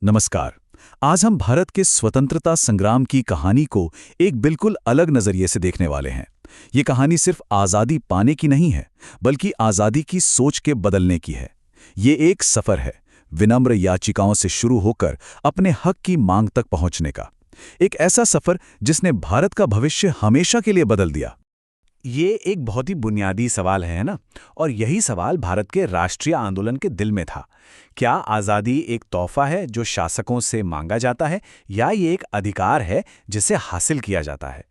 नमस्कार। आज हम भारत के स्वतंत्रता संग्राम की कहानी को एक बिल्कुल अलग नजरिए से देखने वाले हैं। ये कहानी सिर्फ आज़ादी पाने की नहीं है, बल्कि आज़ादी की सोच के बदलने की है। ये एक सफ़र है, विनम्र याचिकाओं से शुरू होकर अपने हक की मांग तक पहुंचने का। एक ऐसा सफ़र जिसने भारत का भविष्य हमेशा के लिए बदल दिया। ये एक बहुत ही बुनियादी सवाल है ना। और यही सवाल भारत के राष्ट्रीय आंदोलन के दिल में था। क्या आज़ादी एक तोहफा है जो शासकों से मांगा जाता है, या ये एक अधिकार है जिसे हासिल किया जाता है?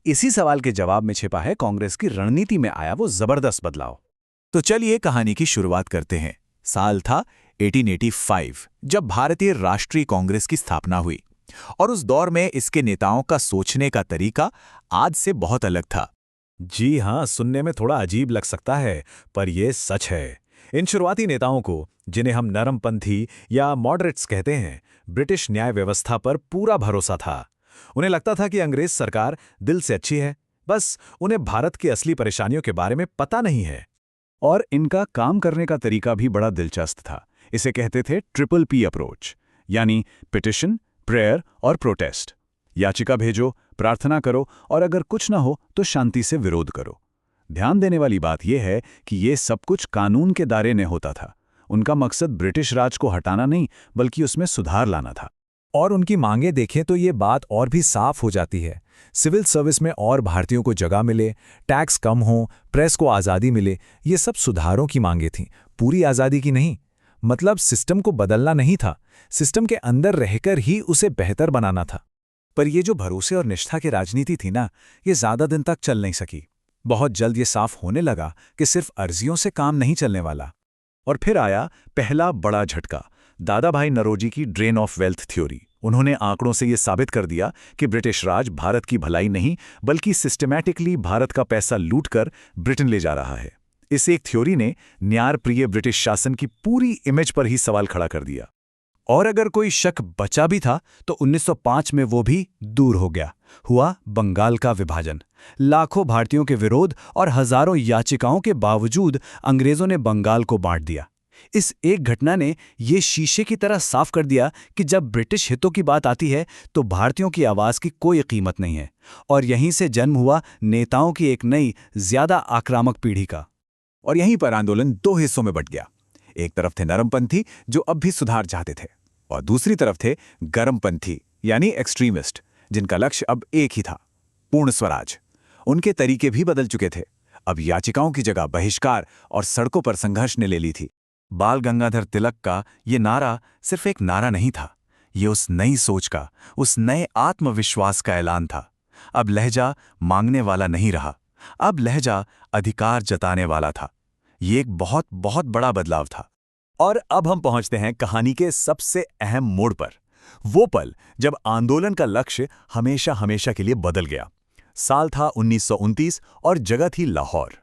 इसी सवाल के जवाब में छिपा है कांग्रेस की रणनीति में आया वो जबरदस्त बदलाव। तो चलिए कहानी की शुरुआत करते हैं। साल था 1885, जब भारतीय राष्ट्रीय कांग्रेस की स्थापना हुई। और उस दौर में इसके नेताओं का सोचने का तरीका आज से बहुत अलग था। जी हाँ, सुनने में थोड़ा अजीब लग सकता है, पर यह सच है। इन शुरुआती नेताओं को, जिन्हें हम नरमपंथी या मॉडरेट्स कहते हैं, ब्रिटिश न्याय व्यवस्था पर पूरा भरोसा था। उन्हें लगता था कि अंग्रेज सरकार दिल से अच्छी है, बस उन्हें भारत की असली परेशानियों के बारे में पता नहीं है। और इनका काम करने का तरीका भी बड़ा दिलचस्प था। इसे कहते थे ट्रिपल पी अप्रोच, यानी पिटिशन, प्रेयर और प्रोटेस्ट। याचिका भेजो, प्रार्थना करो, और अगर कुछ ना हो तो शांति से विरोध करो। ध्यान देने वाली बात यह है कि ये सब कुछ कानून के दायरे में होता था। उनका मकसद ब्रिटिश राज को हटाना नहीं, बल्कि उसमें सुधार लाना था। और उनकी मांगें देखें तो ये बात और भी साफ हो जाती है। सिविल सर्विस में और भारतीयों को जगह मिले, टैक्स कम हो, प्रेस को आज़ादी मिले, ये सब सुधारों की मांगें थीं, पूरी आज़ादी की नहीं। मतलब सिस्टम को बदलना नहीं था, सिस्टम के अंदर रहकर ही उसे बेहतर बनाना था। पर ये जो भरोसे और निष्ठा की राजनीति थी ना, ये ज़्यादा दिन तक चल नहीं सकी। बहुत जल्द ये साफ होने लगा कि सिर्फ अर्जियों से काम नहीं चलने वाला। और फिर आया पहला बड़ा झटका, दादाभाई नौरोजी की ड्रेन ऑफ वेल्थ थ्योरी। उन्होंने आंकड़ों से ये साबित कर दिया कि ब्रिटिश राज भारत की भलाई नहीं, बल्कि सिस्टमैटिकली भारत का पैसा लूटकर ब्रिटेन ले जा रहा है। इस एक थ्योरी ने न्यायप्रिय ब्रिटिश शासन की पूरी इमेज पर ही सवाल खड़ा कर दिया। और अगर कोई शक बचा भी था तो 1905 में वो भी दूर हो गया। हुआ बंगाल का विभाजन। लाखों भारतीयों के विरोध और हजारों याचिकाओं के बावजूद अंग्रेजों ने बंगाल को बांट दिया। इस एक घटना ने ये शीशे की तरह साफ कर दिया कि जब ब्रिटिश हितों की बात आती है तो भारतीयों की आवाज की कोई कीमत नहीं है। और यहीं से जन्म हुआ नेताओं की एक नई, ज्यादा आक्रामक पीढ़ी का। और यहीं पर आंदोलन दो हिस्सों में बंट गया। एक तरफ थे नरमपंथी, जो अब भी सुधार चाहते थे, और दूसरी तरफ थे गरमपंथी, यानी एक्सट्रीमिस्ट, जिनका लक्ष्य अब एक ही था, पूर्ण स्वराज। उनके तरीके भी बदल चुके थे। अब याचिकाओं की जगह बहिष्कार और सड़कों पर संघर्ष ने ले ली थी। बाल गंगाधर तिलक का ये नारा सिर्फ एक नारा नहीं था, ये उस नई सोच का, उस नए आत्मविश्वास का ऐलान था। अब लहजा मांगने वाला नहीं रहा, अब लहजा अधिकार जताने वाला था। ये एक बहुत बहुत बड़ा बदलाव था। और अब हम पहुंचते हैं कहानी के सबसे अहम मोड़ पर, वो पल जब आंदोलन का लक्ष्य हमेशा हमेशा के लिए बदल गया। साल था 1929 और जगह थी लाहौर।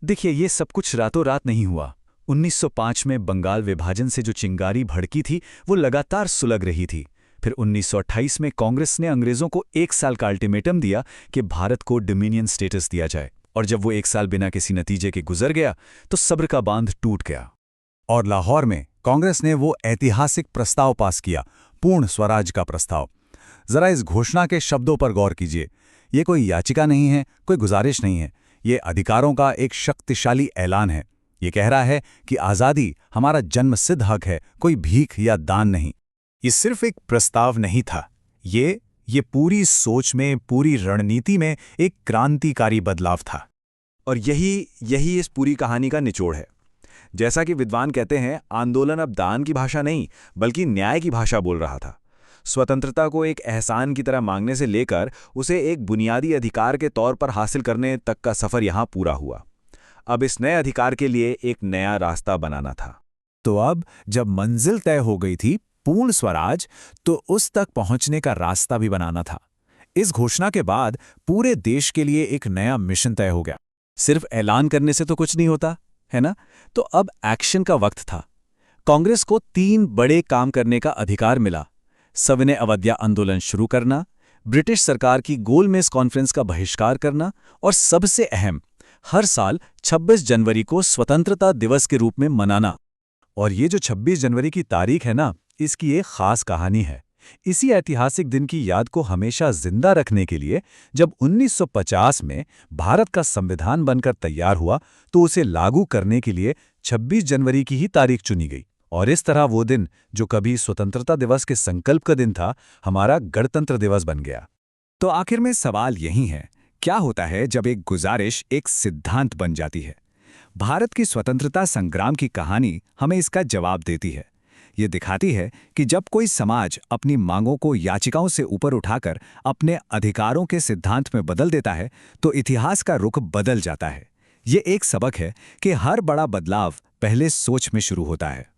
देखिए, ये सब कुछ रातों रात नहीं हुआ। 1905 में बंगाल विभाजन से जो चिंगारी भड़की थी वो लगातार सुलग रही थी। फिर 1928 में कांग्रेस ने अंग्रेजों को 1 साल का अल्टीमेटम दिया कि भारत को डोमिनियन स्टेटस दिया जाए। और जब वो 1 साल बिना किसी नतीजे के गुजर गया तो सब्र का बांध टूट गया। और लाहौर में कांग्रेस ने वो ऐतिहासिक प्रस्ताव पास किया, पूर्ण स्वराज का प्रस्ताव। जरा इस घोषणा के शब्दों पर गौर कीजिए। ये कोई याचिका नहीं है, कोई गुजारिश नहीं है, ये अधिकारों का एक शक्तिशाली ऐलान है। ये कह रहा है कि आज़ादी हमारा जन्मसिद्ध हक है, कोई भीख या दान नहीं। ये सिर्फ एक प्रस्ताव नहीं था, ये पूरी सोच में, पूरी रणनीति में एक क्रांतिकारी बदलाव था। और यही इस पूरी कहानी का निचोड़ है। जैसा कि विद्वान कहते हैं, आंदोलन अब दान की भाषा नहीं, बल्कि न्याय की भाषा बोल रहा था। स्वतंत्रता को एक एहसान की तरह मांगने से लेकर उसे एक बुनियादी अधिकार के तौर पर हासिल करने तक का सफर यहां पूरा हुआ। अब इस नए अधिकार के लिए एक नया रास्ता बनाना था। तो अब जब मंजिल तय हो गई थी, पूर्ण स्वराज, तो उस तक पहुंचने का रास्ता भी बनाना था। इस घोषणा के बाद पूरे देश के लिए एक नया मिशन तय हो गया। सिर्फ ऐलान करने से तो कुछ नहीं होता, है ना? तो अब एक्शन का वक्त था। कांग्रेस को 3 बड़े काम करने का अधिकार मिला: सविनय अवज्ञा आंदोलन शुरू करना, ब्रिटिश सरकार की गोलमेज कॉन्फ्रेंस का बहिष्कार करना, और सबसे अहम, हर साल 26 जनवरी को स्वतंत्रता दिवस के रूप में मनाना। और ये जो 26 जनवरी की तारीख है ना, इसकी एक खास कहानी है। इसी ऐतिहासिक दिन की याद को हमेशा जिंदा रखने के लिए जब 1950 में भारत का संविधान बनकर तैयार हुआ तो उसे लागू करने के लिए 26 जनवरी की ही तारीख चुनी गई। और इस तरह वो दिन, जो कभी स्वतंत्रता दिवस के संकल्प का दिन था, हमारा गणतंत्र दिवस बन गया। तो आखिर में सवाल यही है, क्या होता है जब एक गुजारिश एक सिद्धांत बन जाती है? भारत की स्वतंत्रता संग्राम की कहानी हमें इसका जवाब देती है। ये दिखाती है कि जब कोई समाज अपनी मांगों को याचिकाओं से ऊपर उठाकर अपने अधिकारों के सिद्धांत में बदल देता है तो इतिहास का रुख बदल जाता है। ये एक सबक है कि हर बड़ा बदलाव पहले सोच में शुरू होता है।